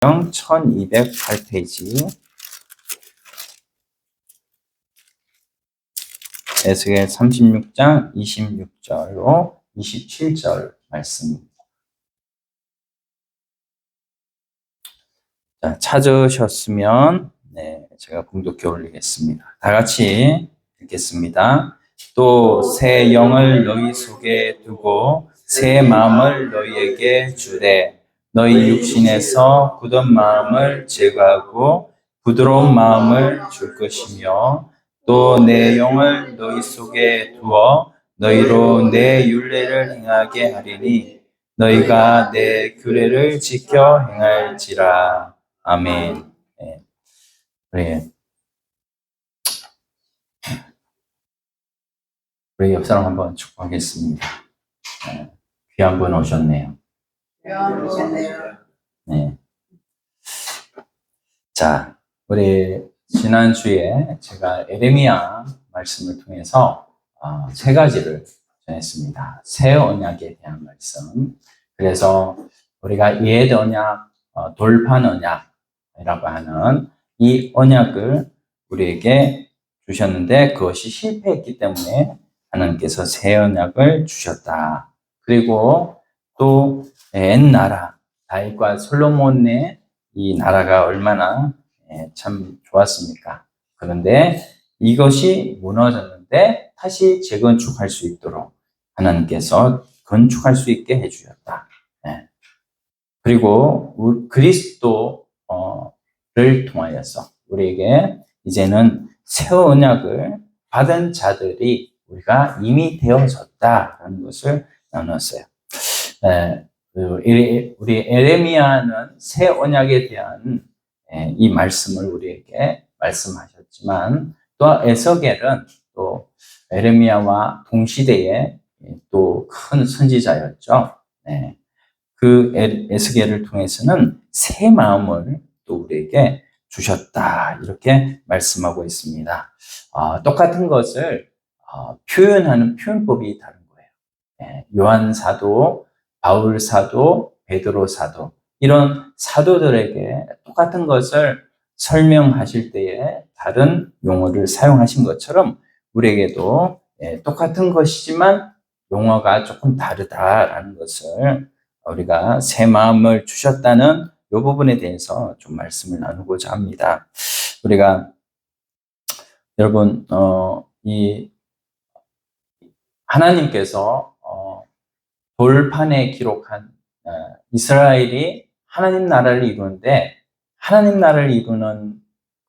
1208페이지 에스겔 36장 26절로 27절 말씀입니다. 자, 찾으셨으면 제가 봉독해 올리겠습니다. 다 같이 읽겠습니다. 또 새 영을 너희 속에 두고 새 마음을 너희에게 주되 너희 육신에서 굳은 마음을 제거하고 부드러운 마음을 줄 것이며 또 내 영을 너희 속에 두어 너희로 내 율례를 행하게 하리니 너희가 내 규례를 지켜 행할지라. 아멘. 네. 우리 옆 사람 한번 축복하겠습니다. 귀한 분 오셨네요. 귀한 분 오셨네요. 네. 자, 우리 지난주에 제가 에레미야 말씀을 통해서 세 가지를 전했습니다. 새 언약에 대한 말씀. 그래서 우리가 옛 언약, 돌판 언약이라고 하는 이 언약을 우리에게 주셨는데 그것이 실패했기 때문에 하나님께서 새 언약을 주셨다. 그리고 또 옛나라 다윗과 솔로몬의 이 나라가 얼마나 참 좋았습니까? 그런데 이것이 무너졌는데 다시 재건축할 수 있도록 하나님께서 건축할 수 있게 해주셨다. 그리고 그리스도를 통하여서 우리에게 이제는 새 언약을 받은 자들이 우리가 이미 되어졌다라는 것을 나눴어요. 우리 에레미야는 새 언약에 대한 이 말씀을 우리에게 말씀하셨지만 또 에스겔은 또 에레미야와 동시대에 또 큰 선지자였죠. 그 에스겔을 통해서는 새 마음을 또 우리에게 주셨다 이렇게 말씀하고 있습니다. 똑같은 것을 표현하는 표현법이 다른 거예요. 요한 사도, 바울 사도, 베드로 사도 이런 사도들에게 똑같은 것을 설명하실 때에 다른 용어를 사용하신 것처럼 우리에게도 똑같은 것이지만 용어가 조금 다르다라는 것을 우리가 새 마음을 주셨다는 이 부분에 대해서 좀 말씀을 나누고자 합니다. 우리가 여러분 이 하나님께서 돌판에 기록한 이스라엘이 하나님 나라를 이루는데 하나님 나라를 이루는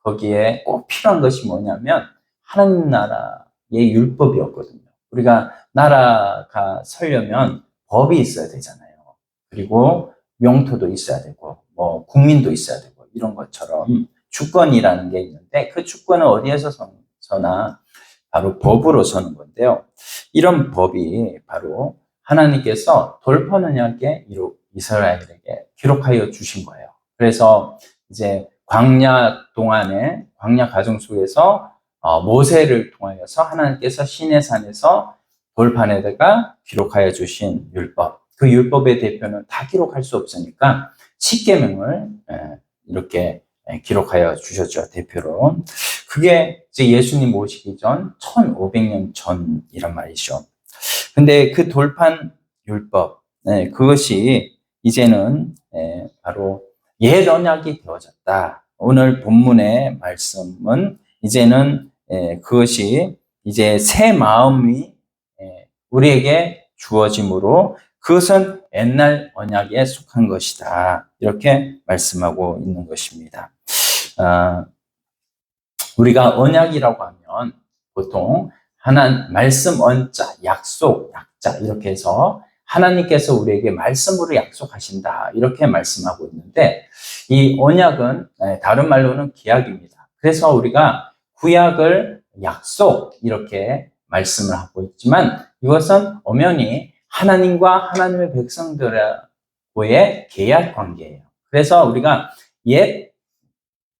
거기에 꼭 필요한 것이 뭐냐면 하나님 나라의 율법이었거든요. 우리가 나라가 서려면 법이 있어야 되잖아요. 그리고 영토도 있어야 되고 뭐 국민도 있어야 되고 이런 것처럼 주권이라는 게 있는데 그 주권은 어디에서 서나 바로 법으로 서는 건데요. 이런 법이 바로 하나님께서 돌판 언약에 이스라엘에게 기록하여 주신 거예요. 그래서 이제 광야 동안에 광야 과정 속에서 모세를 통하여서 하나님께서 시내 산에서 돌판에다가 기록하여 주신 율법. 그 율법의 대표는 다 기록할 수 없으니까 십계명을 이렇게 기록하여 주셨죠, 대표로. 그게 이제 예수님 오시기 전 1500년 전이란 말이죠. 근데 그 돌판 율법, 그것이 이제는 바로 옛 언약이 되어졌다. 오늘 본문의 말씀은 이제는 그것이 이제 새 마음이 우리에게 주어짐으로 그것은 옛날 언약에 속한 것이다. 이렇게 말씀하고 있는 것입니다. 우리가 언약이라고 하면 보통 말씀 언자, 약속, 약자 이렇게 해서 하나님께서 우리에게 말씀으로 약속하신다 이렇게 말씀하고 있는데 이 언약은 다른 말로는 기약입니다. 그래서 우리가 구약을 약속 이렇게 말씀을 하고 있지만 이것은 엄연히 하나님과 하나님의 백성들과의 계약 관계예요. 그래서 우리가 옛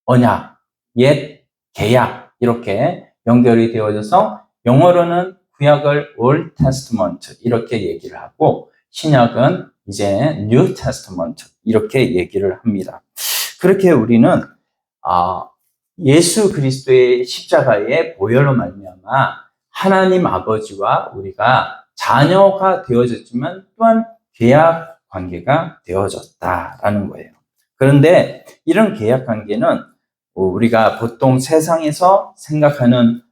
언약, 옛 계약 이렇게 연결이 되어져서 영어로는 구약을 Old Testament 이렇게 얘기를 하고 신약은 이제 New Testament 이렇게 얘기를 합니다. 그렇게 우리는 예수 그리스도의 십자가의 보혈로 말미암아 하나님 아버지와 우리가 자녀가 되어졌지만 또한 계약 관계가 되어졌다라는 거예요. 그런데 이런 계약 관계는 우리가 보통 세상에서 생각하는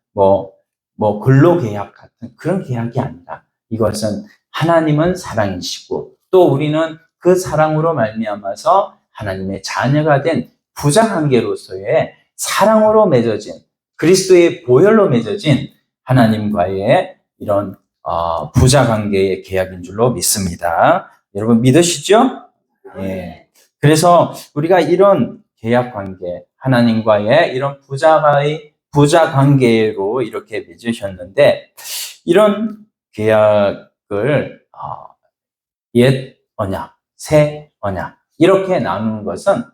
근로계약 같은 그런 계약이 아니라 이것은 하나님은 사랑이시고 또 우리는 그 사랑으로 말미암아서 하나님의 자녀가 된 부자관계로서의 사랑으로 맺어진 그리스도의 보혈로 맺어진 하나님과의 이런 부자관계의 계약인 줄로 믿습니다. 여러분 믿으시죠? 예. 그래서 우리가 이런 계약관계, 하나님과의 이런 부자관계로 이렇게 맺으셨는데 이런 계약을 옛 언약, 새 언약 이렇게 나누는 것은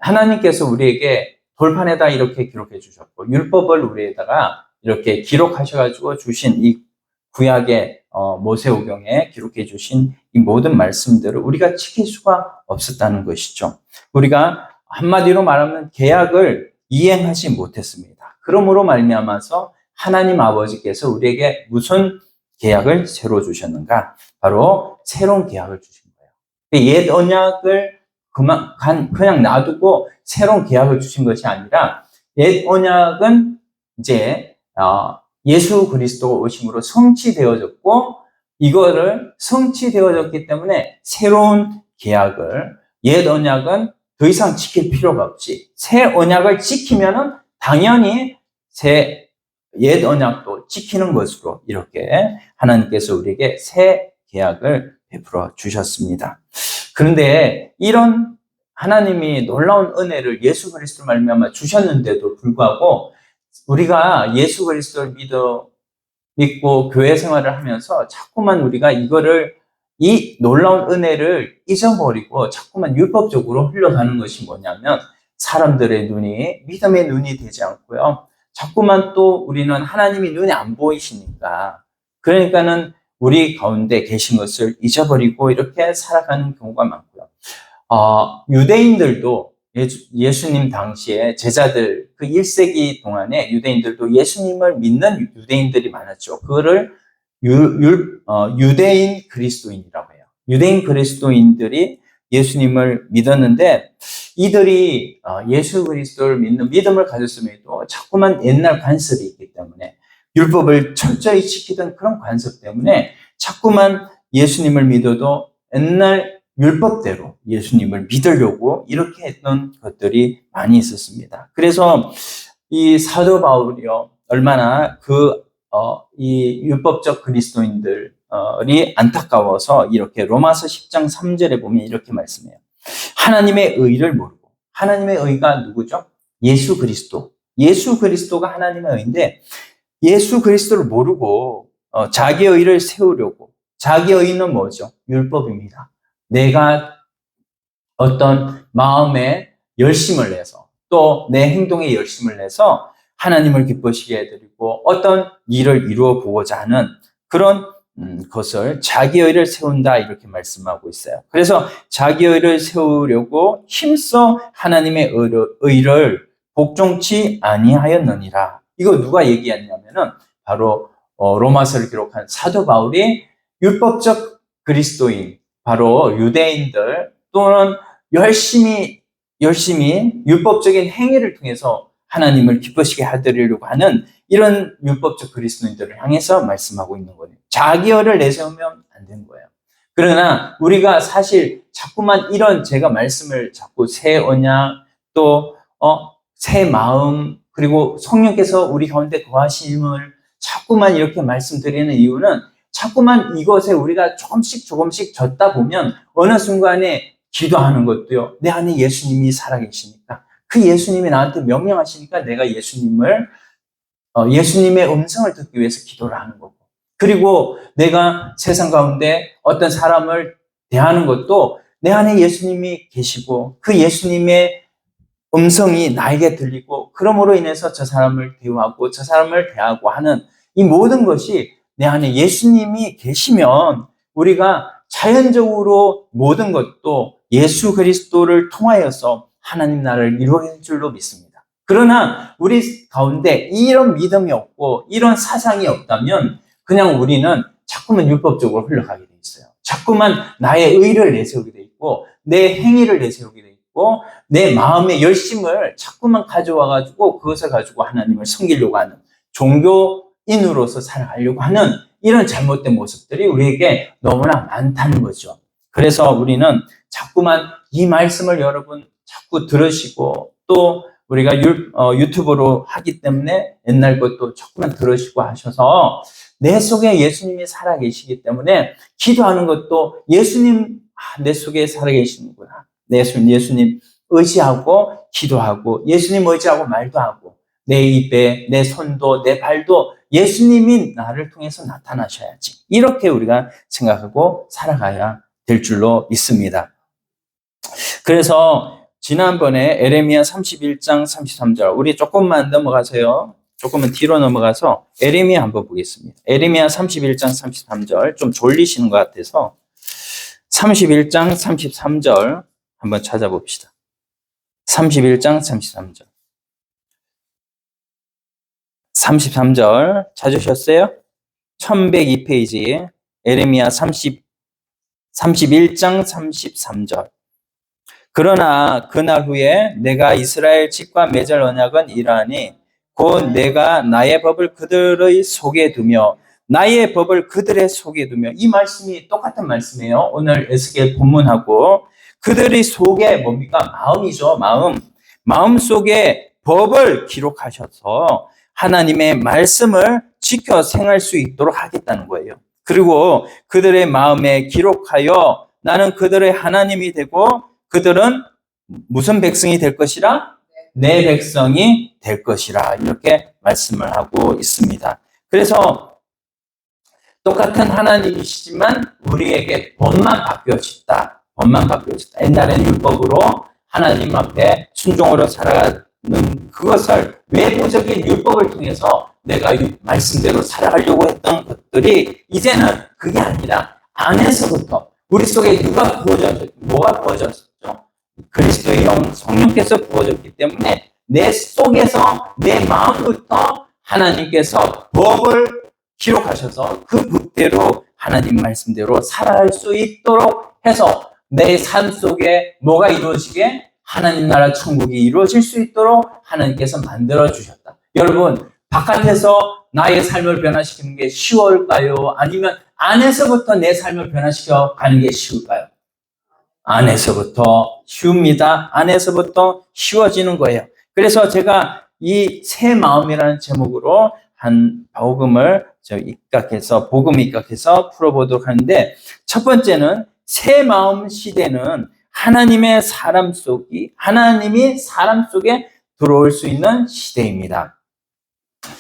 하나님께서 우리에게 돌판에다 이렇게 기록해 주셨고 율법을 우리에다가 이렇게 기록하셔가지고 주신 이 구약의 모세오경에 기록해 주신 이 모든 말씀들을 우리가 지킬 수가 없었다는 것이죠. 우리가 한마디로 말하면 계약을 이행하지 못했습니다. 그러므로 말미암아서 하나님 아버지께서 우리에게 무슨 계약을 새로 주셨는가? 바로 새로운 계약을 주신 거예요. 옛 언약을 그냥 놔두고 새로운 계약을 주신 것이 아니라 옛 언약은 이제 예수 그리스도가 오심으로 성취되어졌고 이거를 성취되어졌기 때문에 새로운 계약을 옛 언약은 더 이상 지킬 필요가 없지. 새 언약을 지키면은 당연히 옛 언약도 지키는 것으로 이렇게 하나님께서 우리에게 새 계약을 베풀어 주셨습니다. 그런데 이런 하나님이 놀라운 은혜를 예수 그리스도로 말미암아 주셨는데도 불구하고 우리가 예수 그리스도를 믿고 교회 생활을 하면서 자꾸만 우리가 이 놀라운 은혜를 잊어버리고 자꾸만 율법적으로 흘러가는 것이 뭐냐면 사람들의 믿음의 눈이 되지 않고요. 자꾸만 또 우리는 하나님이 눈에 안 보이시니까 그러니까는 우리 가운데 계신 것을 잊어버리고 이렇게 살아가는 경우가 많고요. 유대인들도 예수님 당시에 제자들 그 1세기 동안에 유대인들도 예수님을 믿는 유대인들이 많았죠. 그거를 유대인 그리스도인이라고 해요. 유대인 그리스도인들이 예수님을 믿었는데 이들이 예수 그리스도를 믿는 믿음을 가졌음에도 자꾸만 옛날 관습이 있기 때문에 율법을 철저히 지키던 그런 관습 때문에 자꾸만 예수님을 믿어도 옛날 율법대로 예수님을 믿으려고 이렇게 했던 것들이 많이 있었습니다. 그래서 이 사도 바울이요 얼마나 이 율법적 그리스도인들이 안타까워서 이렇게 로마서 10장 3절에 보면 이렇게 말씀해요. 하나님의 의를 모르고 하나님의 의가 누구죠? 예수 그리스도. 예수 그리스도가 하나님의 의인데 예수 그리스도를 모르고 자기의 의를 세우려고 자기의 의는 뭐죠? 율법입니다. 내가 어떤 마음에 열심을 내서 또 내 행동에 열심을 내서 하나님을 기쁘시게 해드리고 어떤 일을 이루어 보고자 하는 그런 것을 자기의 의를 세운다 이렇게 말씀하고 있어요. 그래서 자기의 의를 세우려고 힘써 하나님의 의를 복종치 아니하였느니라. 이거 누가 얘기했냐면은 바로 로마서를 기록한 사도 바울이 율법적 그리스도인 바로 유대인들 또는 열심히 율법적인 행위를 통해서 하나님을 기쁘시게 해드리려고 하는 이런 율법적 그리스도인들을 향해서 말씀하고 있는 거예요. 자기를 내세우면 안 되는 거예요. 그러나 우리가 사실 자꾸만 제가 말씀을 자꾸 새 언약 또 새 마음 그리고 성령께서 우리 가운데 거하심을 자꾸만 이렇게 말씀드리는 이유는 자꾸만 이것에 우리가 조금씩 젖다 보면 어느 순간에 기도하는 것도요. 내 안에 예수님이 살아계시니까 그 예수님이 나한테 명령하시니까 내가 예수님의 음성을 듣기 위해서 기도를 하는 거고 그리고 내가 세상 가운데 어떤 사람을 대하는 것도 내 안에 예수님이 계시고 그 예수님의 음성이 나에게 들리고 그러므로 인해서 저 사람을 대우하고 저 사람을 대하고 하는 이 모든 것이 내 안에 예수님이 계시면 우리가 자연적으로 모든 것도 예수 그리스도를 통하여서 하나님 나라를 이루게 될 줄로 믿습니다. 그러나 우리 가운데 이런 믿음이 없고 이런 사상이 없다면 그냥 우리는 자꾸만 율법적으로 흘러가게 돼 있어요. 자꾸만 나의 의를 내세우게 돼 있고 내 행위를 내세우게 돼 있고 내 마음의 열심을 자꾸만 가져와가지고 그것을 가지고 하나님을 섬기려고 하는 종교인으로서 살아가려고 하는 이런 잘못된 모습들이 우리에게 너무나 많다는 거죠. 그래서 우리는 자꾸만 이 말씀을 여러분 자꾸 들으시고 또 우리가 유튜브로 하기 때문에 옛날 것도 자꾸만 들으시고 하셔서 내 속에 예수님이 살아계시기 때문에 기도하는 것도 예수님 내 속에 살아계시는구나. 예수님 의지하고 기도하고 예수님 의지하고 말도 하고 내 입에 내 손도 내 발도 예수님이 나를 통해서 나타나셔야지. 이렇게 우리가 생각하고 살아가야 될 줄로 믿습니다. 그래서 지난번에 에레미야 31장 33절 우리 조금만 넘어가세요. 조금은 뒤로 넘어가서 에레미야 한번 보겠습니다. 에레미야 31장 33절 좀 졸리시는 것 같아서 31장 33절 한번 찾아봅시다. 31장 33절 33절 찾으셨어요? 1102페이지 에레미야 31장 33절 그러나 그날 후에 내가 이스라엘 집과 맺을 언약은 이러하니 곧 내가 나의 법을 그들의 속에 두며 나의 법을 그들의 속에 두며 이 말씀이 똑같은 말씀이에요. 오늘 에스겔 본문하고 그들의 속에 뭡니까? 마음이죠. 마음 속에 법을 기록하셔서 하나님의 말씀을 지켜 행할 수 있도록 하겠다는 거예요. 그리고 그들의 마음에 기록하여 나는 그들의 하나님이 되고 그들은 무슨 백성이 될 것이라? 내 백성이 될 것이라 이렇게 말씀을 하고 있습니다. 그래서 똑같은 하나님이시지만 우리에게 법만 바뀌어졌다. 옛날에는 율법으로 하나님 앞에 순종으로 살아가는 그것을 외부적인 율법을 통해서 내가 말씀대로 살아가려고 했던 것들이 이제는 그게 아니라 안에서부터 우리 속에 뭐가 부어졌죠? 그리스도의 영, 성령께서 부어졌기 때문에 내 속에서 내 마음부터 하나님께서 법을 기록하셔서 그 법대로 하나님 말씀대로 살아갈 수 있도록 해서 내 삶 속에 뭐가 이루어지게? 하나님 나라 천국이 이루어질 수 있도록 하나님께서 만들어 주셨다. 여러분, 바깥에서 나의 삶을 변화시키는 게 쉬울까요? 아니면 안에서부터 내 삶을 변화시켜 가는 게 쉬울까요? 안에서부터 쉬웁니다. 안에서부터 쉬워지는 거예요. 그래서 제가 이 새 마음이라는 제목으로 한 복음을 복음 입각해서 풀어보도록 하는데 첫 번째는 새 마음 시대는 하나님이 사람 속에 들어올 수 있는 시대입니다.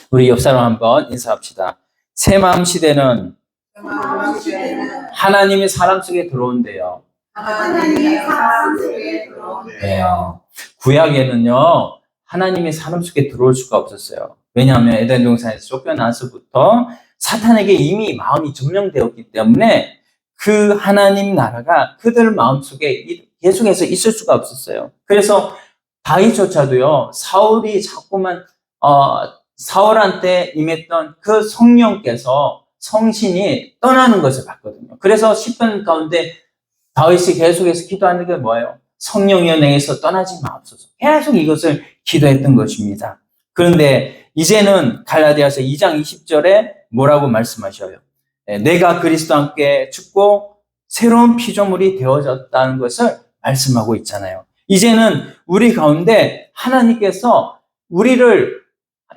우리 옆 사람 한번 인사합시다. 새 마음 시대는 하나님이 사람 속에 들어온대요. 구약에는요, 하나님이 사람 속에 들어올 수가 없었어요. 왜냐하면 에덴 동산에서 쫓겨나서부터 사탄에게 이미 마음이 점령되었기 때문에 그 하나님 나라가 그들 마음속에 계속해서 있을 수가 없었어요. 그래서 다윗조차도요, 사울이 자꾸만 사울한테 임했던 그 성령께서 성신이 떠나는 것을 봤거든요. 그래서 시편 가운데 다윗이 계속해서 기도하는 게 뭐예요? 성령이여 내게서 떠나지 마옵소서. 계속 이것을 기도했던 것입니다. 그런데 이제는 갈라디아서 2장 20절에 뭐라고 말씀하셔요? 내가 그리스도와 함께 죽고 새로운 피조물이 되어졌다는 것을 말씀하고 있잖아요. 이제는 우리 가운데 하나님께서 우리를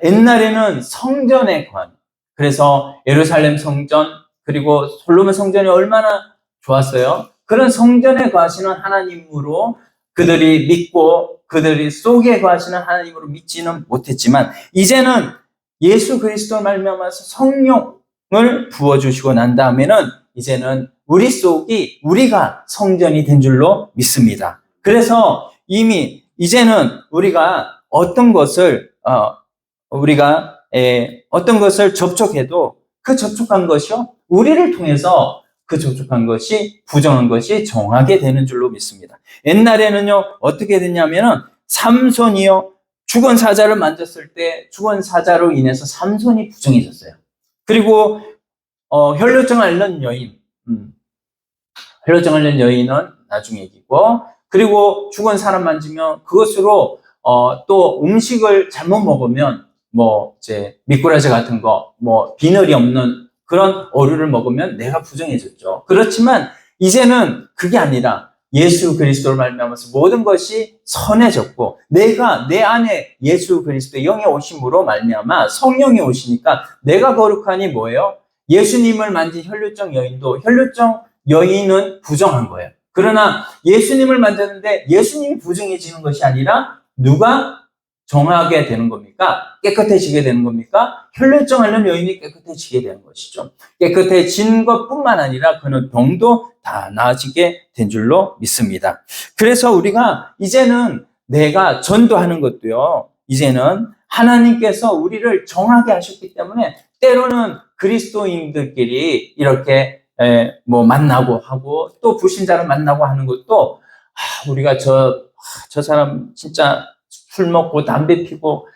옛날에는 성전에 관, 그래서 예루살렘 성전 그리고 솔로몬 성전이 얼마나 좋았어요. 그런 성전에 거하시는 하나님으로 그들이 믿고 그들이 속에 거하시는 하나님으로 믿지는 못했지만 이제는 예수 그리스도를 말미암아서 성령을 부어주시고 난 다음에는 이제는 우리 속이 우리가 성전이 된 줄로 믿습니다. 그래서 이미 이제는 우리가 어떤 것을 접촉해도 그 접촉한 것이요 우리를 통해서 그 족족한 것이, 부정한 것이 정하게 되는 줄로 믿습니다. 옛날에는요, 어떻게 됐냐면은, 삼손이요, 죽은 사자를 만졌을 때, 죽은 사자로 인해서 삼손이 부정해졌어요. 그리고, 혈루증 앓는 여인, 혈루증 앓는 여인은 나중 얘기고, 그리고 죽은 사람 만지면 그것으로, 또 음식을 잘못 먹으면, 이제, 미꾸라지 같은 거, 비늘이 없는 그런 어류를 먹으면 내가 부정해졌죠. 그렇지만, 이제는 그게 아니라 예수 그리스도를 말미암아서 모든 것이 선해졌고, 내가 내 안에 예수 그리스도의 영이 오심으로 말미암아 성령이 오시니까 내가 거룩하니 뭐예요? 예수님을 만진 혈루증 여인도 혈루증 여인은 부정한 거예요. 그러나 예수님을 만졌는데 예수님이 부정해지는 것이 아니라 누가 정하게 되는 겁니까? 깨끗해지게 되는 겁니까? 혈루증 앓는 여인이 깨끗해지게 되는 것이죠. 깨끗해진 것뿐만 아니라 그는 병도 다 나아지게 된 줄로 믿습니다. 그래서 우리가 이제는 내가 전도하는 것도요, 이제는 하나님께서 우리를 정하게 하셨기 때문에 때로는 그리스도인들끼리 이렇게 만나고 하고 또 불신자를 만나고 하는 것도 우리가 저 사람 진짜 술 먹고 담배 피고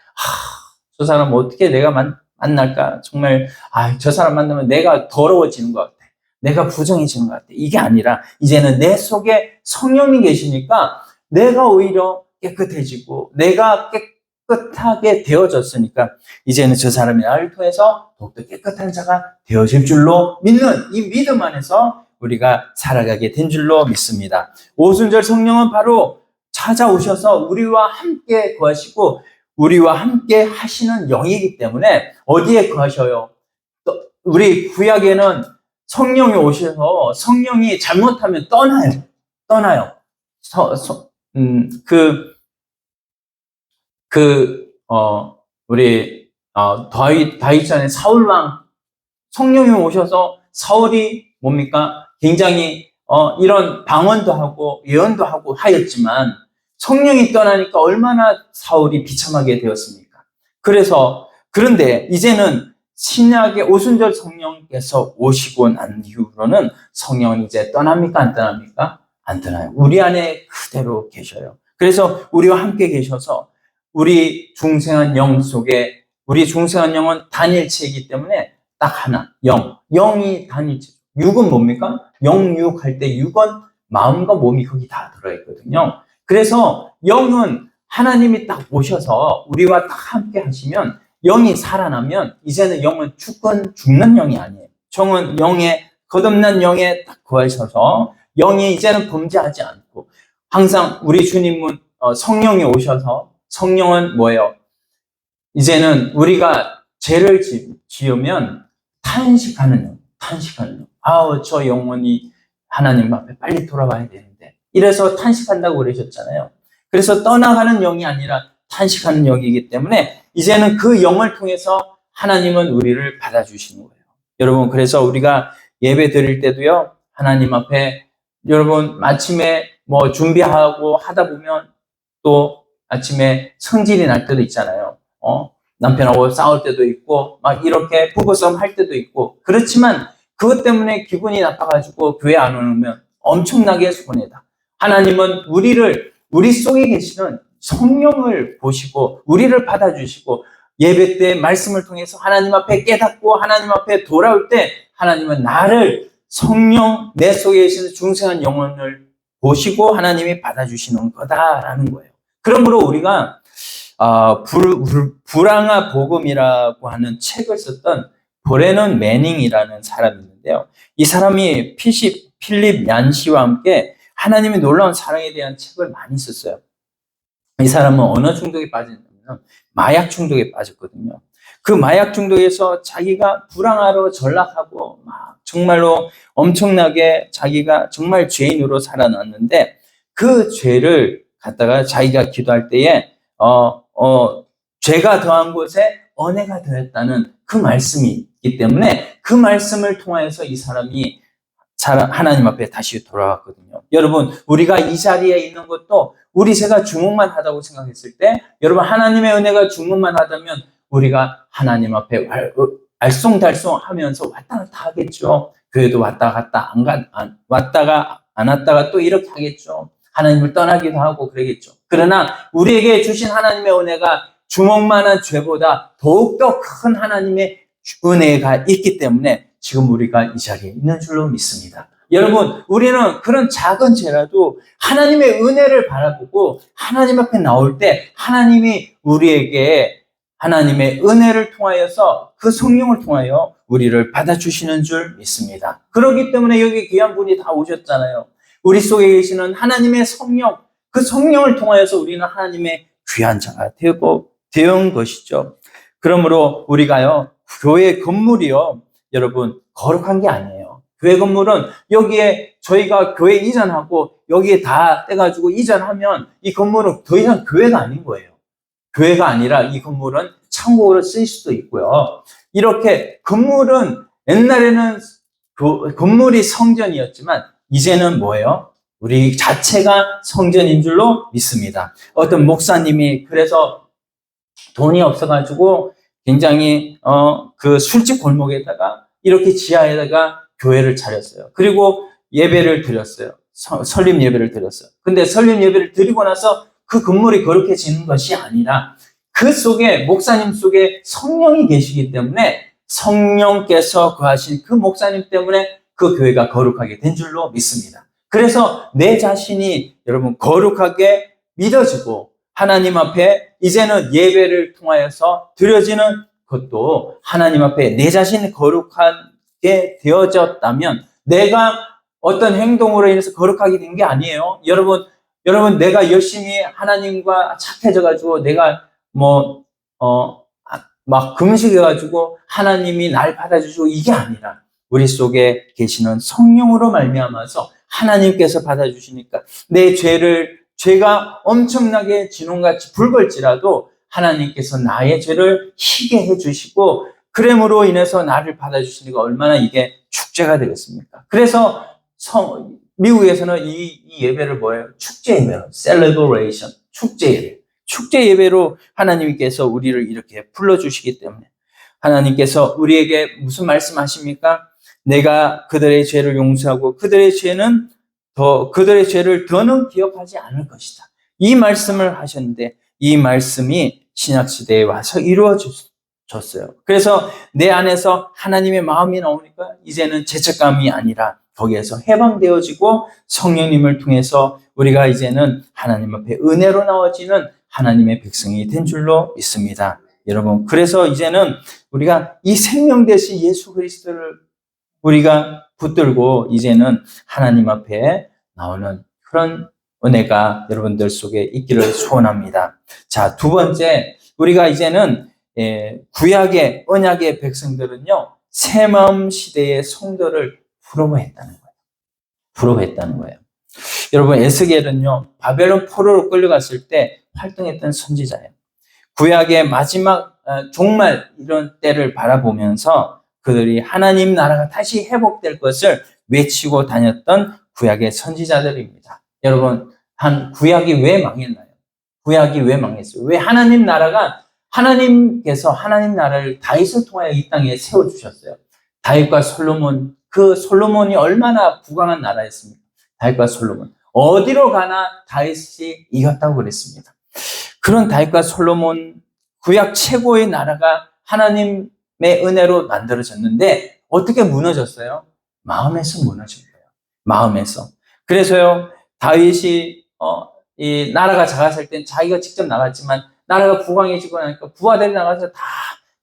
저 사람 어떻게 내가 만날까? 정말 저 사람 만나면 내가 더러워지는 것 같아. 내가 부정해지는 것 같아. 이게 아니라 이제는 내 속에 성령이 계시니까 내가 오히려 깨끗해지고 내가 깨끗하게 되어졌으니까 이제는 저 사람이 나를 통해서 더욱더 깨끗한 자가 되어질 줄로 믿는 이 믿음 안에서 우리가 살아가게 된 줄로 믿습니다. 오순절 성령은 바로 찾아오셔서 우리와 함께 거하시고 우리와 함께 하시는 영이기 때문에 어디에 거하셔요? 또 우리 구약에는 성령이 오셔서 성령이 잘못하면 떠나요. 우리 다윗 전에 사울 왕 성령이 오셔서 사울이 뭡니까? 굉장히 이런 방언도 하고 예언도 하고 하였지만 성령이 떠나니까 얼마나 사울이 비참하게 되었습니까? 그런데 이제는 신약의 오순절 성령께서 오시고 난 이후로는 성령이 이제 떠납니까? 안 떠납니까? 안 떠나요. 우리 안에 그대로 계셔요. 그래서 우리와 함께 계셔서 우리 중생한 영 속에 우리 중생한 영은 단일체이기 때문에 딱 하나, 영이 단일체. 육은 뭡니까? 영육할 때 육은 마음과 몸이 거기 다 들어있거든요. 그래서 영은 하나님이 딱 오셔서 우리와 딱 함께 하시면 영이 살아나면 이제는 영은 죽는 영이 아니에요. 정은 영에 거듭난 영에 딱 거하셔서 영이 이제는 범죄하지 않고 항상 우리 주님은 성령이 오셔서 성령은 뭐예요? 이제는 우리가 죄를 지으면 탄식하는 영. 저 영혼이 하나님 앞에 빨리 돌아와야 되는데. 이래서 탄식한다고 그러셨잖아요. 그래서 떠나가는 영이 아니라 탄식하는 영이기 때문에 이제는 그 영을 통해서 하나님은 우리를 받아주시는 거예요. 여러분, 그래서 우리가 예배 드릴 때도요, 하나님 앞에 여러분 아침에 준비하고 하다 보면 또 아침에 성질이 날 때도 있잖아요. 남편하고 싸울 때도 있고 막 이렇게 부부싸움 할 때도 있고 그렇지만 그것 때문에 기분이 나빠가지고 교회 안 오면 엄청나게 손해다. 하나님은 우리 속에 계시는 성령을 보시고 우리를 받아주시고 예배 때 말씀을 통해서 하나님 앞에 깨닫고 하나님 앞에 돌아올 때 하나님은 나를 성령 내 속에 계시는 중생한 영혼을 보시고 하나님이 받아주시는 거다라는 거예요. 그러므로 우리가 불황아 복음이라고 하는 책을 썼던 브레넌 매닝이라는 사람이 있는데요. 이 사람이 필립 얀시와 함께 하나님의 놀라운 사랑에 대한 책을 많이 썼어요. 이 사람은 어느 중독에 빠졌냐면 마약 중독에 빠졌거든요. 그 마약 중독에서 자기가 불황아로 전락하고 막 정말로 엄청나게 자기가 정말 죄인으로 살아났는데 그 죄를 갖다가 자기가 기도할 때에 죄가 더한 곳에 은혜가 더했다는 그 말씀이 있기 때문에 그 말씀을 통해서 이 사람이 하나님 앞에 다시 돌아왔거든요. 여러분, 우리가 이 자리에 있는 것도 우리 죄가 중흥만 하다고 생각했을 때 여러분 하나님의 은혜가 중흥만 하다면 우리가 하나님 앞에 알쏭달쏭 하면서 왔다 갔다 하겠죠. 교회도 왔다가 안 왔다가 또 이렇게 하겠죠. 하나님을 떠나기도 하고 그러겠죠. 그러나 우리에게 주신 하나님의 은혜가 주먹만한 죄보다 더욱더 큰 하나님의 은혜가 있기 때문에 지금 우리가 이 자리에 있는 줄로 믿습니다. 여러분, 우리는 그런 작은 죄라도 하나님의 은혜를 바라보고 하나님 앞에 나올 때 하나님이 우리에게 하나님의 은혜를 통하여서 그 성령을 통하여 우리를 받아주시는 줄 믿습니다. 그렇기 때문에 여기 귀한 분이 다 오셨잖아요. 우리 속에 계시는 하나님의 성령, 그 성령을 통하여서 우리는 하나님의 귀한 자가 되온 것이죠. 그러므로 우리가요, 교회 건물이요, 여러분, 거룩한 게 아니에요. 교회 건물은 여기에 저희가 교회 이전하고 여기에 다 떼가지고 이전하면 이 건물은 더 이상 교회가 아닌 거예요. 교회가 아니라 이 건물은 창고로 쓰일 수도 있고요. 이렇게 건물은 옛날에는 건물이 성전이었지만 이제는 뭐예요? 우리 자체가 성전인 줄로 믿습니다. 어떤 목사님이 그래서 돈이 없어가지고 굉장히 그 술집 골목에다가 이렇게 지하에다가 교회를 차렸어요. 그리고 예배를 드렸어요. 설립 예배를 드렸어요. 근데 설립 예배를 드리고 나서 그 건물이 거룩해지는 것이 아니라 그 속에 목사님 속에 성령이 계시기 때문에 성령께서 거하신 그 목사님 때문에 그 교회가 거룩하게 된 줄로 믿습니다. 그래서 내 자신이 여러분 거룩하게 믿어지고 하나님 앞에 이제는 예배를 통하여서 드려지는 것도 하나님 앞에 내 자신이 거룩하게 되어졌다면 내가 어떤 행동으로 인해서 거룩하게 된 게 아니에요. 여러분 내가 열심히 하나님과 착해져가지고 내가 막 금식해가지고 하나님이 날 받아주시고 이게 아니라 우리 속에 계시는 성령으로 말미암아서 하나님께서 받아주시니까 내 죄가 엄청나게 진홍같이 붉을지라도 하나님께서 나의 죄를 희게 해주시고 그램으로 인해서 나를 받아주시니까 얼마나 이게 축제가 되겠습니까? 그래서 미국에서는 이 예배를 뭐예요? 축제 예배로, celebration, 축제 예배. 축제 예배로 하나님께서 우리를 이렇게 불러주시기 때문에 하나님께서 우리에게 무슨 말씀하십니까? 내가 그들의 죄를 용서하고 그들의 죄를 더는 기억하지 않을 것이다. 이 말씀을 하셨는데 이 말씀이 신약시대에 와서 이루어졌어요. 그래서 내 안에서 하나님의 마음이 나오니까 이제는 죄책감이 아니라 거기에서 해방되어지고 성령님을 통해서 우리가 이제는 하나님 앞에 은혜로 나와지는 하나님의 백성이 된 줄로 믿습니다. 여러분, 그래서 이제는 우리가 이 생명 되신 예수 그리스도를 우리가 붙들고 이제는 하나님 앞에 나오는 그런 은혜가 여러분들 속에 있기를 소원합니다. 자, 두 번째, 우리가 이제는 구약의 언약의 백성들은요, 새마음 시대의 성도를 부러워했다는 거예요. 여러분, 에스겔은요, 바벨론 포로로 끌려갔을 때 활동했던 선지자예요. 구약의 마지막 종말 이런 때를 바라보면서 그들이 하나님 나라가 다시 회복될 것을 외치고 다녔던 구약의 선지자들입니다. 여러분, 구약이 왜 망했나요? 구약이 왜 망했어요? 왜 하나님께서 하나님 나라를 다윗을 통하여 이 땅에 세워주셨어요. 다윗과 솔로몬, 그 솔로몬이 얼마나 부강한 나라였습니까? 다윗과 솔로몬. 어디로 가나 다윗이 이겼다고 그랬습니다. 그런 다윗과 솔로몬, 구약 최고의 나라가 하나님의 은혜로 만들어졌는데 어떻게 무너졌어요? 마음에서 무너진 거예요. 마음에서. 그래서요, 다윗이 이 나라가 작았을 땐 자기가 직접 나갔지만 나라가 부강해지고 나니까 부하들이 나가서 다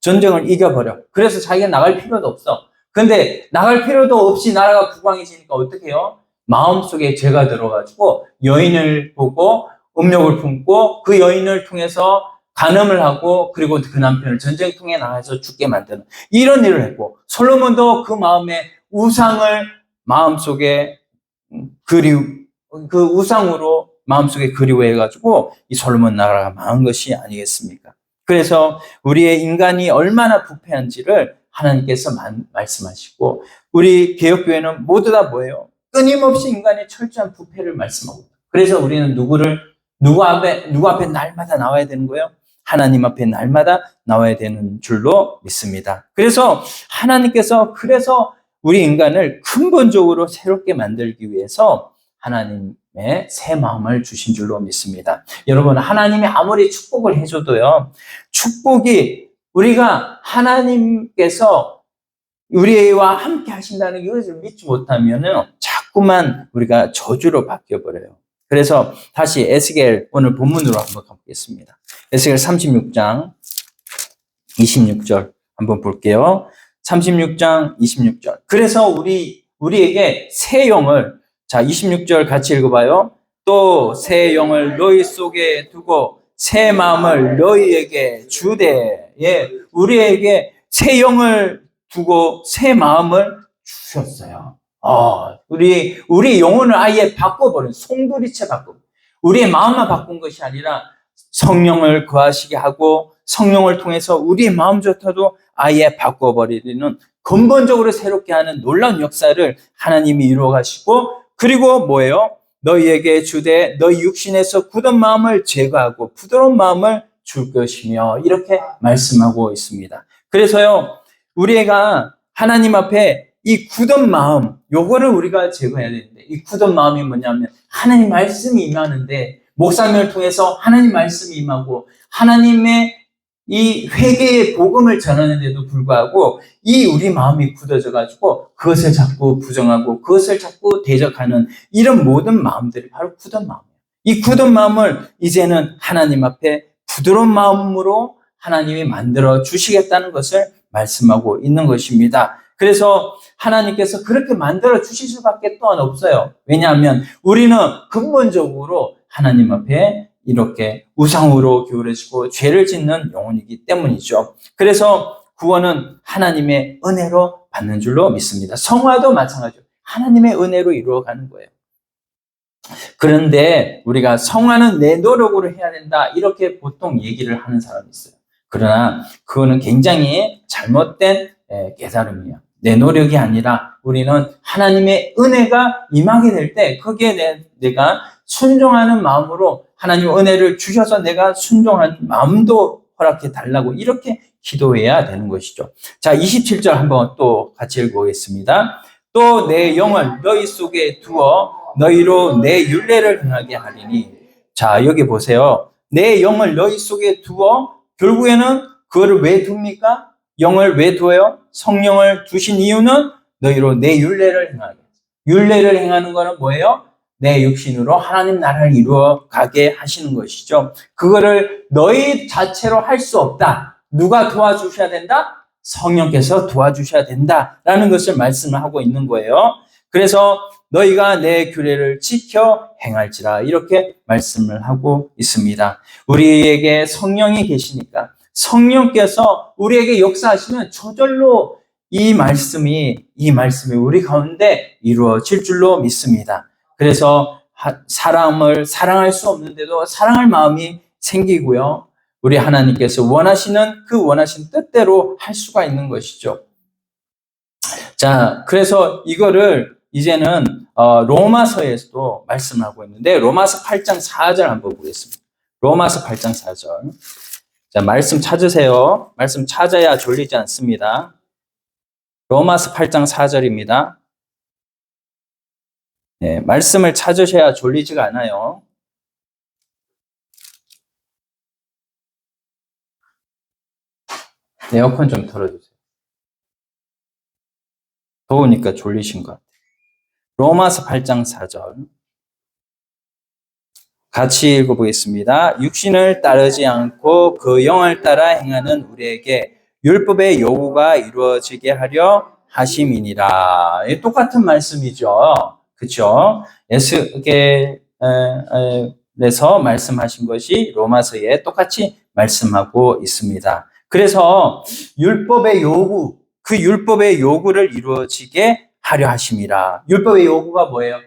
전쟁을 이겨버려. 그래서 자기가 나갈 필요도 없어. 근데 나갈 필요도 없이 나라가 부강해지니까 어떻게 해요? 마음속에 죄가 들어가지고 여인을 보고 음욕을 품고 그 여인을 통해서 간음을 하고 그리고 그 남편을 전쟁통에 나가서 죽게 만드는 이런 일을 했고 솔로몬도 그 마음에 우상을 마음속에 그 우상으로 마음속에 그리워해가지고 이 솔로몬 나라가 망한 것이 아니겠습니까? 그래서 우리의 인간이 얼마나 부패한지를 하나님께서 말씀하시고 우리 개혁교회는 모두 다 뭐예요? 끊임없이 인간의 철저한 부패를 말씀하고 그래서 우리는 누구 앞에 날마다 나와야 되는 거예요? 하나님 앞에 날마다 나와야 되는 줄로 믿습니다. 그래서 하나님께서 우리 인간을 근본적으로 새롭게 만들기 위해서 하나님의 새 마음을 주신 줄로 믿습니다. 여러분, 하나님이 아무리 축복을 해줘도요, 축복이 우리가 하나님께서 우리와 함께 하신다는 이것을 믿지 못하면은 자꾸만 우리가 저주로 바뀌어버려요. 그래서 다시 에스겔 오늘 본문으로 한번 가보겠습니다. 에스겔 36장 26절 한번 볼게요. 36장 26절. 그래서 우리에게 새 영을, 자, 26절 같이 읽어봐요. 또 새 영을 너희 속에 두고 새 마음을 너희에게 주되. 예, 우리에게 새 영을 두고 새 마음을 주셨어요. 우리 영혼을 아예 바꿔버린, 송두리째 바꿔버린. 우리의 마음만 바꾼 것이 아니라 성령을 거하시게 하고 성령을 통해서 우리의 마음조차도 아예 바꿔버리는, 근본적으로 새롭게 하는 놀라운 역사를 하나님이 이루어 가시고, 그리고 뭐예요? 너희에게 주되 너희 육신에서 굳은 마음을 제거하고 부드러운 마음을 줄 것이며, 이렇게 말씀하고 있습니다. 그래서요, 우리가 하나님 앞에 이 굳은 마음, 요거를 우리가 제거해야 되는데, 이 굳은 마음이 뭐냐면 하나님 말씀이 임하는데, 목사님을 통해서 하나님 말씀이 임하고 하나님의 이 회개의 복음을 전하는데도 불구하고 이 우리 마음이 굳어져 가지고 그것을 자꾸 부정하고 그것을 자꾸 대적하는 이런 모든 마음들이 바로 굳은 마음이에요. 이 굳은 마음을 이제는 하나님 앞에 부드러운 마음으로 하나님이 만들어 주시겠다는 것을 말씀하고 있는 것입니다. 그래서 하나님께서 그렇게 만들어 주실 수밖에 또한 없어요. 왜냐하면 우리는 근본적으로 하나님 앞에 이렇게 우상으로 기울어지고 죄를 짓는 영혼이기 때문이죠. 그래서 구원은 하나님의 은혜로 받는 줄로 믿습니다. 성화도 마찬가지로 하나님의 은혜로 이루어가는 거예요. 그런데 우리가 성화는 내 노력으로 해야 된다, 이렇게 보통 얘기를 하는 사람이 있어요. 그러나 그거는 굉장히 잘못된 깨달음이에요. 내 노력이 아니라 우리는 하나님의 은혜가 임하게 될 때 거기에 내가 순종하는 마음으로 하나님 은혜를 주셔서 내가 순종하는 마음도 허락해 달라고 이렇게 기도해야 되는 것이죠. 자, 27절 한번 또 같이 읽어보겠습니다. 또 내 영을 너희 속에 두어 너희로 내 율례를 행하게 하리니. 자, 여기 보세요. 내 영을 너희 속에 두어, 결국에는 그거를 왜 둡니까? 영을 왜 두어요? 성령을 두신 이유는 너희로 내 율례를 행하게. 율례를 행하는 거는 뭐예요? 내 육신으로 하나님 나라를 이루어 가게 하시는 것이죠. 그거를 너희 자체로 할 수 없다. 누가 도와주셔야 된다? 성령께서 도와주셔야 된다라는 것을 말씀을 하고 있는 거예요. 그래서 너희가 내 규례를 지켜 행할지라, 이렇게 말씀을 하고 있습니다. 우리에게 성령이 계시니까 성령께서 우리에게 역사하시면 저절로 이 말씀이 우리 가운데 이루어질 줄로 믿습니다. 그래서 사람을 사랑할 수 없는데도 사랑할 마음이 생기고요. 우리 하나님께서 원하시는 그 원하신 뜻대로 할 수가 있는 것이죠. 자, 그래서 이거를 이제는 로마서에서도 말씀하고 있는데, 로마서 8장 4절 한번 보겠습니다. 로마서 8장 4절. 자, 말씀 찾으세요. 말씀 찾아야 졸리지 않습니다. 로마서 8장 4절입니다. 네, 말씀을 찾으셔야 졸리지가 않아요. 에어컨 좀 틀어주세요. 더우니까 졸리신 것 같아요. 로마서 8장 4절. 같이 읽어보겠습니다. 육신을 따르지 않고 그 영을 따라 행하는 우리에게 율법의 요구가 이루어지게 하려 하심이니라. 똑같은 말씀이죠. 그렇죠? 에스겔에서 말씀하신 것이 로마서에 똑같이 말씀하고 있습니다. 그래서 율법의 요구, 그 율법의 요구를 이루어지게 하려 하심이라. 율법의 요구가 뭐예요?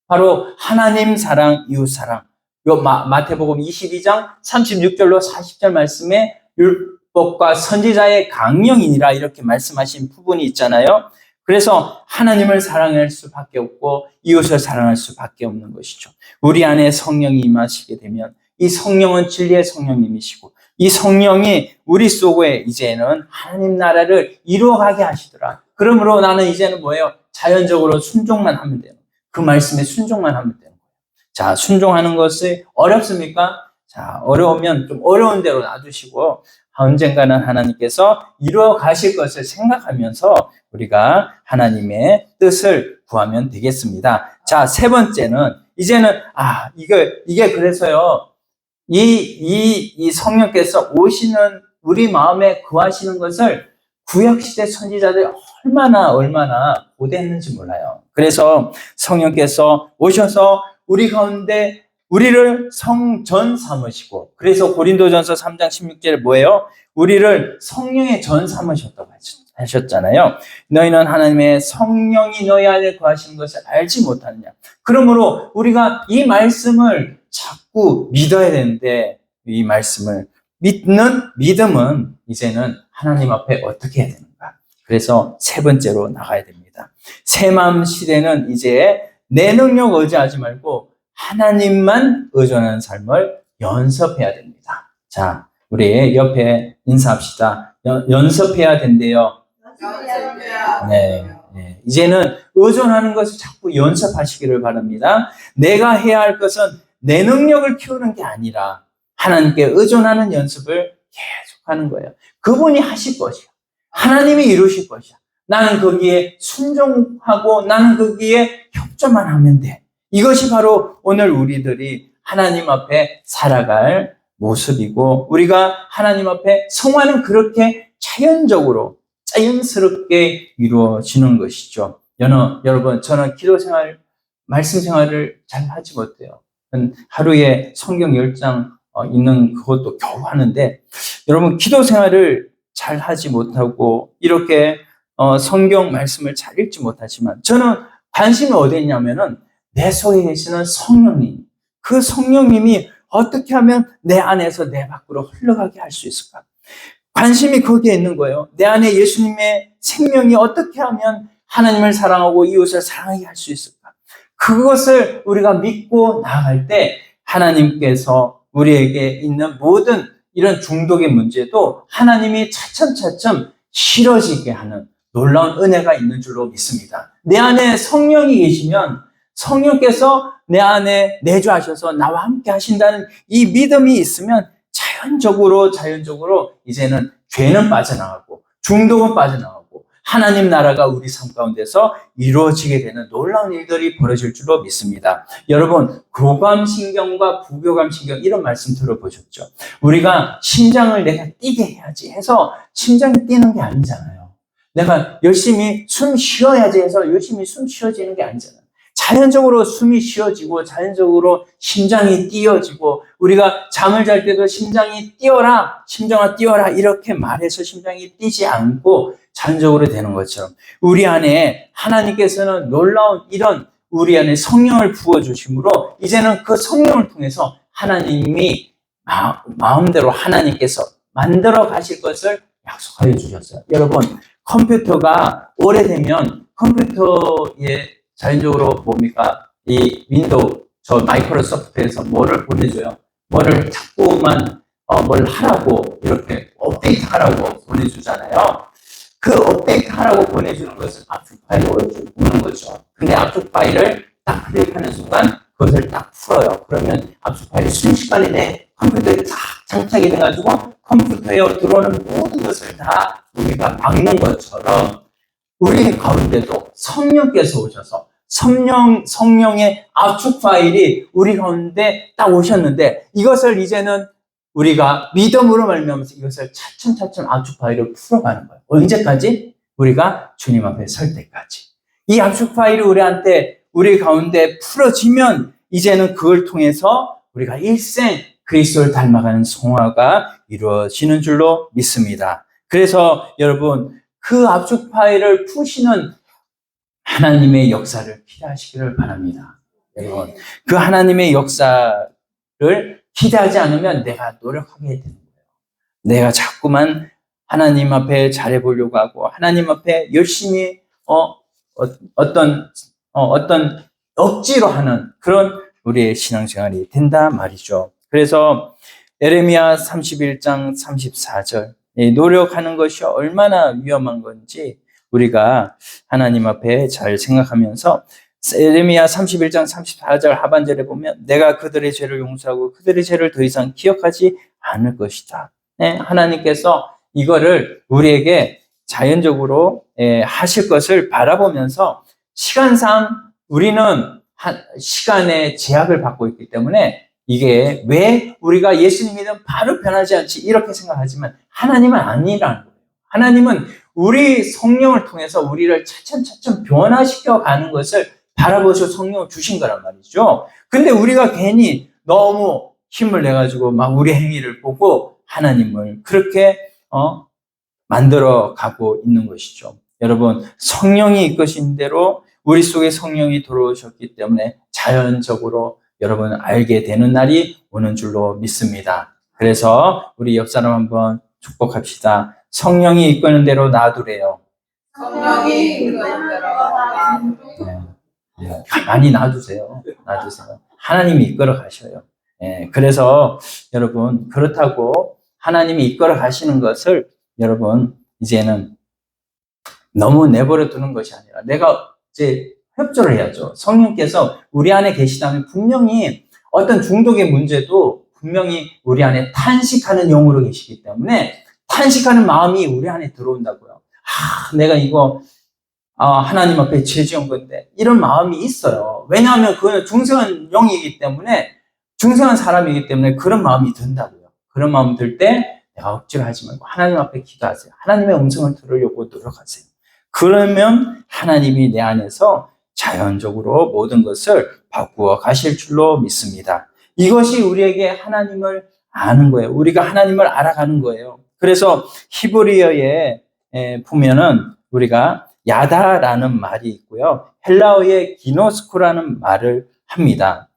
바로 하나님 사랑, 이웃 사랑. 요 마태복음 22장 36절로 40절 말씀에 율법과 선지자의 강령이니라, 이렇게 말씀하신 부분이 있잖아요. 그래서 하나님을 사랑할 수밖에 없고 이웃을 사랑할 수밖에 없는 것이죠. 우리 안에 성령이 임하시게 되면 이 성령은 진리의 성령님이시고 이 성령이 우리 속에 이제는 하나님 나라를 이루어가게 하시더라. 그러므로 나는 이제는 뭐예요? 자연적으로 순종만 하면 돼요. 그 말씀에 순종만 하면 되는 거예요. 자, 순종하는 것이 어렵습니까? 자, 어려우면 좀 어려운 대로 놔두시고 언젠가는 하나님께서 이루어 가실 것을 생각하면서 우리가 하나님의 뜻을 구하면 되겠습니다. 자, 세 번째는 이제는 이게 그래서요. 이 성령께서 오시는 우리 마음에 거하시는 것을 구약시대 선지자들이 얼마나 고대했는지 몰라요. 그래서 성령께서 오셔서 우리 가운데 우리를 성전 삼으시고, 그래서 고린도전서 3장 16절에 뭐예요? 우리를 성령의 전 삼으셨다고 하셨잖아요. 너희는 하나님의 성령이 너희 안에 거하시는 것을 알지 못하느냐. 그러므로 우리가 이 말씀을 자꾸 믿어야 되는데, 이 말씀을 믿는 믿음은 이제는 하나님 앞에 어떻게 해야 되는가? 그래서 세 번째로 나가야 됩니다. 새 마음 시대는 이제 내 능력 의지하지 말고 하나님만 의존하는 삶을 연습해야 됩니다. 자, 우리 옆에 인사합시다. 연습해야 된대요. 네. 이제는 의존하는 것을 자꾸 연습하시기를 바랍니다. 내가 해야 할 것은 내 능력을 키우는 게 아니라 하나님께 의존하는 연습을 계속하는 거예요. 그분이 하실 것이야. 하나님이 이루실 것이야. 나는 거기에 순종하고 나는 거기에 협조만 하면 돼. 이것이 바로 오늘 우리들이 하나님 앞에 살아갈 모습이고, 우리가 하나님 앞에 성화는 그렇게 자연스럽게 이루어지는 것이죠. 여러분, 저는 기도 생활, 말씀 생활을 잘 하지 못해요. 하루에 성경 10장 읽는 그것도 겨우 하는데, 여러분, 기도 생활을 잘 하지 못하고, 이렇게 성경 말씀을 잘 읽지 못하지만, 저는 관심이 어디 있냐면은, 내 속에 계시는 성령님, 그 성령님이 어떻게 하면 내 안에서 내 밖으로 흘러가게 할 수 있을까? 관심이 거기에 있는 거예요. 내 안에 예수님의 생명이 어떻게 하면 하나님을 사랑하고 이웃을 사랑하게 할 수 있을까? 그것을 우리가 믿고 나아갈 때 하나님께서 우리에게 있는 모든 이런 중독의 문제도 하나님이 차츰차츰 싫어지게 하는 놀라운 은혜가 있는 줄로 믿습니다. 내 안에 성령이 계시면 성령께서 내 안에 내주하셔서 나와 함께 하신다는 이 믿음이 있으면 자연적으로 이제는 죄는 빠져나가고 중독은 빠져나가고 하나님 나라가 우리 삶 가운데서 이루어지게 되는 놀라운 일들이 벌어질 줄로 믿습니다. 여러분, 교감신경과 부교감신경 이런 말씀 들어보셨죠? 우리가 심장을 내가 뛰게 해야지 해서 심장이 뛰는 게 아니잖아요. 내가 열심히 숨 쉬어야지 해서 열심히 숨 쉬어지는 게 아니잖아요. 자연적으로 숨이 쉬어지고 자연적으로 심장이 뛰어지고, 우리가 잠을 잘 때도 심장이 뛰어라, 심장아 뛰어라 이렇게 말해서 심장이 뛰지 않고 자연적으로 되는 것처럼 우리 안에 하나님께서는 놀라운 이런 우리 안에 성령을 부어주심으로 이제는 그 성령을 통해서 하나님이 마음대로 하나님께서 만들어 가실 것을 약속하여 주셨어요. 여러분, 컴퓨터가 오래되면 컴퓨터에 자연적으로 뭡니까? 이 윈도우, 저 마이크로소프트에서 뭐를 보내줘요? 뭐를 자꾸만 뭘 하라고 이렇게 업데이트 하라고 보내주잖아요. 그 업데이트 하라고 보내주는 것은 압축 파일로 오는 거죠. 근데 압축 파일을 딱 클릭하는 순간 그것을 딱 풀어요. 그러면 압축 파일이 순식간에 내 컴퓨터에 딱 장착이 돼가지고 컴퓨터에 들어오는 모든 것을 다 우리가 막는 것처럼 우리 가운데도 성령께서 오셔서 성령의 압축 파일이 우리 가운데 딱 오셨는데, 이것을 이제는 우리가 믿음으로 말미암아서 이것을 차츰차츰 압축 파일을 풀어가는 거예요. 언제까지? 우리가 주님 앞에 설 때까지. 이 압축 파일이 우리 가운데 풀어지면 이제는 그걸 통해서 우리가 일생 그리스도를 닮아가는 성화가 이루어지는 줄로 믿습니다. 그래서 여러분, 그 압축 파일을 푸시는 하나님의 역사를 기대하시기를 바랍니다. 여러분, 그 하나님의 역사를 기대하지 않으면 내가 노력하게 되는 거예요. 내가 자꾸만 하나님 앞에 잘해보려고 하고 하나님 앞에 열심히 어떤 억지로 하는 그런 우리의 신앙생활이 된다 말이죠. 그래서 예레미야 31장 34절, 노력하는 것이 얼마나 위험한 건지 우리가 하나님 앞에 잘 생각하면서 예레미야 31장 34절 하반절에 보면 내가 그들의 죄를 용서하고 그들의 죄를 더 이상 기억하지 않을 것이다. 네, 하나님께서 이거를 우리에게 자연적으로 하실 것을 바라보면서 시간상 우리는 시간의 제약을 받고 있기 때문에 이게 왜 우리가 예수님 믿으면 바로 변하지 않지 이렇게 생각하지만 하나님은 아니라는 거예요. 하나님은 우리 성령을 통해서 우리를 차츰차츰 변화시켜 가는 것을 바라보셔 성령을 주신 거란 말이죠. 근데 우리가 괜히 너무 힘을 내가지고 막 우리 행위를 보고 하나님을 그렇게 만들어 가고 있는 것이죠. 여러분, 성령이 이끄신 대로 우리 속에 성령이 들어오셨기 때문에 자연적으로 여러분 알게 되는 날이 오는 줄로 믿습니다. 그래서 우리 옆 사람 한번 축복합시다. 성령이 이끄는 대로 놔두래요. 성령이 이끄는 대로 가만히 놔두세요. 놔두세요. 하나님이 이끌어 가셔요. 그래서 여러분 그렇다고 하나님이 이끌어 가시는 것을 여러분 이제는 너무 내버려 두는 것이 아니라 내가 이제 협조를 해야죠. 성령께서 우리 안에 계시다면 분명히 어떤 중독의 문제도 분명히 우리 안에 탄식하는 영으로 계시기 때문에 탄식하는 마음이 우리 안에 들어온다고요. 내가 이거 하나님 앞에 죄 지은 건데 이런 마음이 있어요. 왜냐하면 그건 중생한 영이기 때문에 중생한 사람이기 때문에 그런 마음이 든다고요. 그런 마음 들 때 내가 억지로 하지 말고 하나님 앞에 기도하세요. 하나님의 음성을 들으려고 노력하세요. 그러면 하나님이 내 안에서 자연적으로 모든 것을 바꾸어 가실 줄로 믿습니다. 이것이 우리에게 하나님을 아는 거예요. 우리가 하나님을 알아가는 거예요. 그래서 히브리어에 보면은 우리가 야다라는 말이 있고요. 헬라어의 기노스코라는 말을 합니다.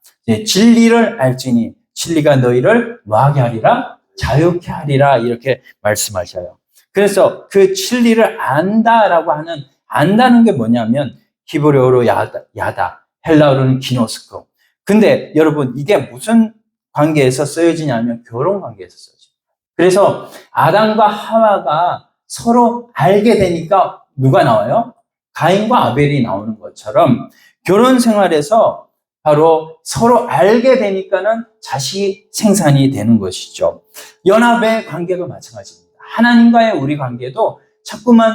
진리를 알지니 진리가 너희를 뭐하게 하리라? 자유케 하리라 이렇게 말씀하셔요. 그래서 그 진리를 안다라고 하는 안다는 게 뭐냐면 히브리어로 야다, 헬라어로는 기노스코. 근데 여러분 이게 무슨 관계에서 쓰여지냐면 결혼 관계에서 쓰여져요. 그래서 아담과 하와가 서로 알게 되니까 누가 나와요? 가인과 아벨이 나오는 것처럼 결혼 생활에서 바로 서로 알게 되니까는 자식이 생산이 되는 것이죠. 연합의 관계가 마찬가지입니다. 하나님과의 우리 관계도 자꾸만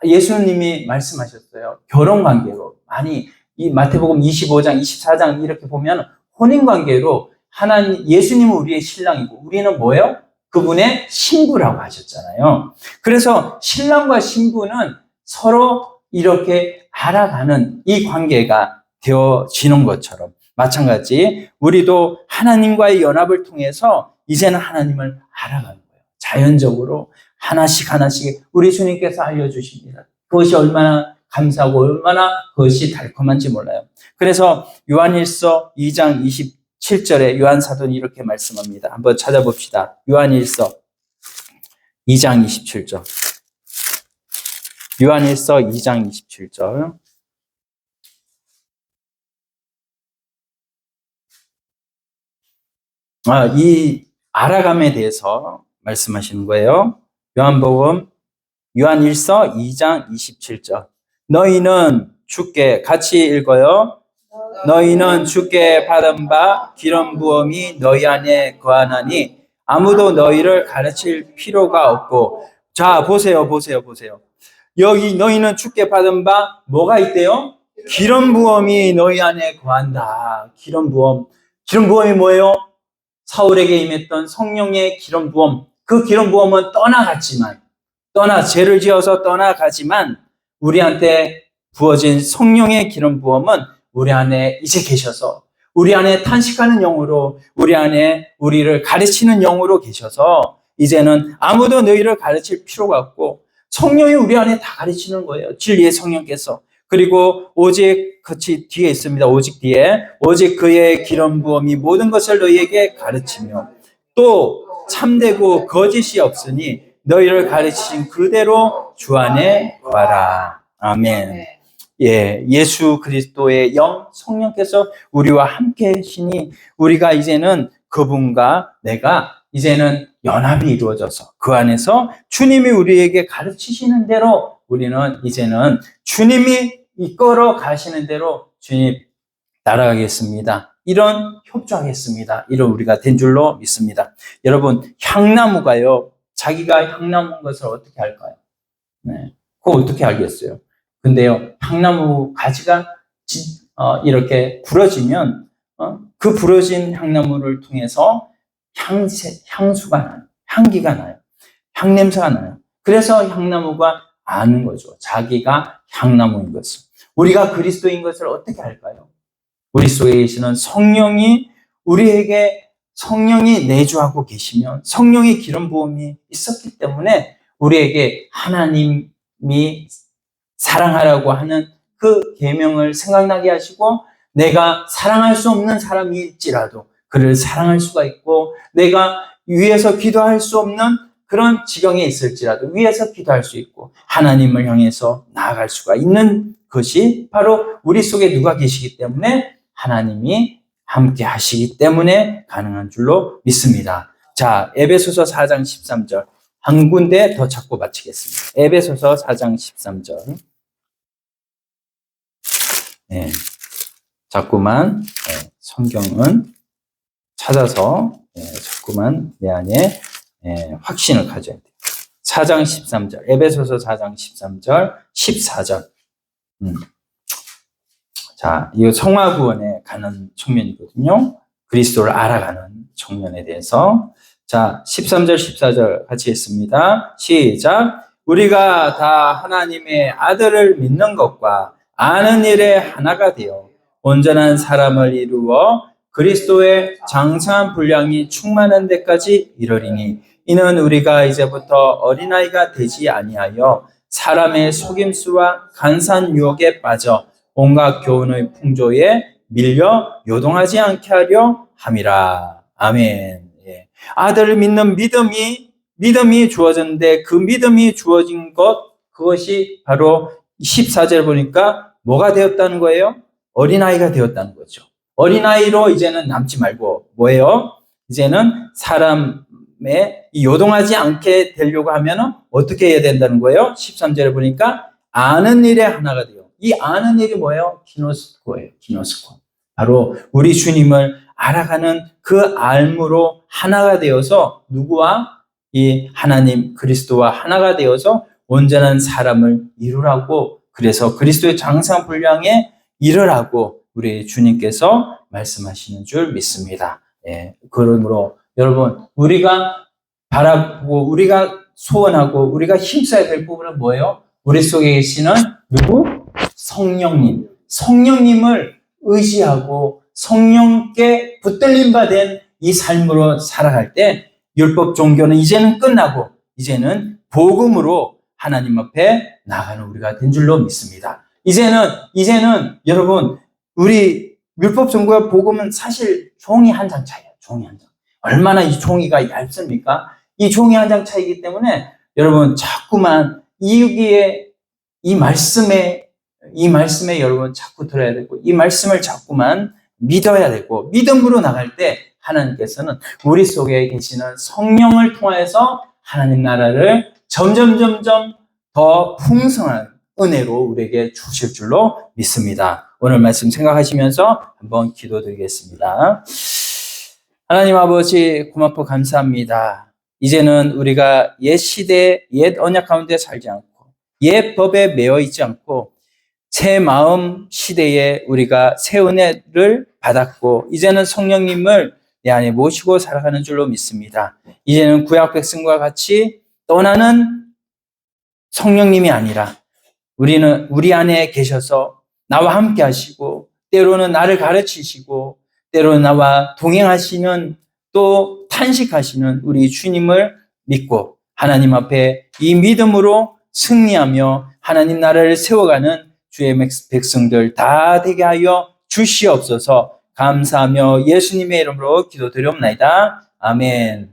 예수님이 말씀하셨어요. 결혼 관계로 많이 이 마태복음 25장, 24장 이렇게 보면 혼인 관계로 하나님 예수님은 우리의 신랑이고 우리는 뭐예요? 그분의 신부라고 하셨잖아요. 그래서 신랑과 신부는 서로 이렇게 알아가는 이 관계가 되어지는 것처럼 마찬가지 우리도 하나님과의 연합을 통해서 이제는 하나님을 알아가는 거예요. 자연적으로 하나씩 우리 주님께서 알려주십니다. 그것이 얼마나 감사하고 얼마나 그것이 달콤한지 몰라요. 그래서 요한일서 2장 27절에 요한 사도는 이렇게 말씀합니다. 한번 찾아봅시다. 요한일서 2장 27절. 요한일서 2장 27절. 이 알아감에 대해서 말씀하시는 거예요. 요한일서 2장 27절. 너희는 주께 같이 읽어요. 너희는 주께 받은 바 기름 부음이 너희 안에 거하나니 아무도 너희를 가르칠 필요가 없고. 자, 보세요. 여기 너희는 주께 받은 바 뭐가 있대요? 기름 부음이 너희 안에 거한다. 기름 부음이 뭐예요? 사울에게 임했던 성령의 기름 부음. 그 기름 부음은 죄를 지어서 떠나가지만 우리한테 부어진 성령의 기름 부음은 우리 안에 이제 계셔서 우리 안에 탄식하는 영으로 우리 안에 우리를 가르치는 영으로 계셔서 이제는 아무도 너희를 가르칠 필요가 없고 성령이 우리 안에 다 가르치는 거예요. 진리의 성령께서. 그리고 오직 같이 뒤에 있습니다. 오직 그의 기름 부음이 모든 것을 너희에게 가르치며 또 참되고 거짓이 없으니 너희를 가르치신 그대로 주 안에 거하라. 아멘. 예수 그리스도의 영 성령께서 우리와 함께 계시니 우리가 이제는 그분과 내가 이제는 연합이 이루어져서 그 안에서 주님이 우리에게 가르치시는 대로 우리는 이제는 주님이 이끌어 가시는 대로 주님 따라가겠습니다. 이런 협조하겠습니다. 이런 우리가 된 줄로 믿습니다. 여러분, 향나무가요, 자기가 향나무인 것을 어떻게 알까요? 네, 그거 어떻게 알겠어요? 근데요, 향나무 가지가 이렇게 부러지면 그 부러진 향나무를 통해서 향수가 나요. 향기가 나요. 향냄새가 나요. 그래서 향나무가 아는 거죠. 자기가 향나무인 것을. 우리가 그리스도인 것을 어떻게 알까요? 우리 속에 계시는 성령이 우리에게 성령이 내주하고 계시면 성령의 기름 부음이 있었기 때문에 우리에게 하나님이 사랑하라고 하는 그 계명을 생각나게 하시고 내가 사랑할 수 없는 사람일지라도 그를 사랑할 수가 있고 내가 위에서 기도할 수 없는 그런 지경에 있을지라도 위에서 기도할 수 있고 하나님을 향해서 나아갈 수가 있는 것이 바로 우리 속에 누가 계시기 때문에 하나님이 함께 하시기 때문에 가능한 줄로 믿습니다. 자, 에베소서 4장 13절 한 군데 더 찾고 마치겠습니다. 에베소서 4장 13절. 네, 자꾸만 성경은 찾아서 자꾸만 내 안에 확신을 가져야 돼요. 4장 13절, 에베소서 4장 13절, 14절. 자, 이 성화구원에 가는 청년이거든요. 그리스도를 알아가는 청년에 대해서. 자, 13절, 14절 같이 했습니다. 시작. 우리가 다 하나님의 아들을 믿는 것과 아는 일에 하나가 되어 온전한 사람을 이루어 그리스도의 장성한 분량이 충만한 데까지 이르리니 이는 우리가 이제부터 어린아이가 되지 아니하여 사람의 속임수와 간사한 유혹에 빠져 온갖 교훈의 풍조에 밀려 요동하지 않게 하려 함이라. 아멘. 예. 아들을 믿는 믿음이 주어졌는데 그 믿음이 주어진 그것이 바로 14절 보니까 뭐가 되었다는 거예요? 어린아이가 되었다는 거죠. 어린아이로 이제는 남지 말고 뭐예요? 이제는 사람의 요동하지 않게 되려고 하면 어떻게 해야 된다는 거예요? 13절에 보니까 아는 일에 하나가 돼요. 이 아는 일이 뭐예요? 기노스코예요. 기노스코. 바로 우리 주님을 알아가는 그 알므로 하나가 되어서 누구와? 이 하나님 그리스도와 하나가 되어서 온전한 사람을 이루라고 그래서 그리스도의 장성 분량에 이르라고 우리 주님께서 말씀하시는 줄 믿습니다. 예, 그러므로 여러분 우리가 바라보고 우리가 소원하고 우리가 힘써야 될 부분은 뭐예요? 우리 속에 계시는 누구? 성령님. 성령님을 의지하고 성령께 붙들림 받은 이 삶으로 살아갈 때 율법 종교는 이제는 끝나고 이제는 복음으로 하나님 앞에 나가는 우리가 된 줄로 믿습니다. 이제는 여러분 우리 율법 종교와 복음은 사실 종이 한 장 차이예요. 종이 한 장. 얼마나 이 종이가 얇습니까? 이 종이 한 장 차이기 때문에 여러분 자꾸만 이 말씀에 여러분 자꾸 들어야 되고 이 말씀을 자꾸만 믿어야 되고 믿음으로 나갈 때 하나님께서는 우리 속에 계시는 성령을 통해서 하나님 나라를 점점 더 풍성한 은혜로 우리에게 주실 줄로 믿습니다. 오늘 말씀 생각하시면서 한번 기도드리겠습니다. 하나님 아버지 고맙고 감사합니다. 이제는 우리가 옛 시대, 옛 언약 가운데 살지 않고 옛 법에 매여 있지 않고 새 마음 시대에 우리가 새 은혜를 받았고 이제는 성령님을 내 안에 모시고 살아가는 줄로 믿습니다. 이제는 구약 백성과 같이 떠나는 성령님이 아니라 우리는 우리 안에 계셔서 나와 함께 하시고 때로는 나를 가르치시고 때로는 나와 동행하시는 또 탄식하시는 우리 주님을 믿고 하나님 앞에 이 믿음으로 승리하며 하나님 나라를 세워가는 주의 백성들 다 되게 하여 주시옵소서. 감사하며 예수님의 이름으로 기도드리옵나이다. 아멘.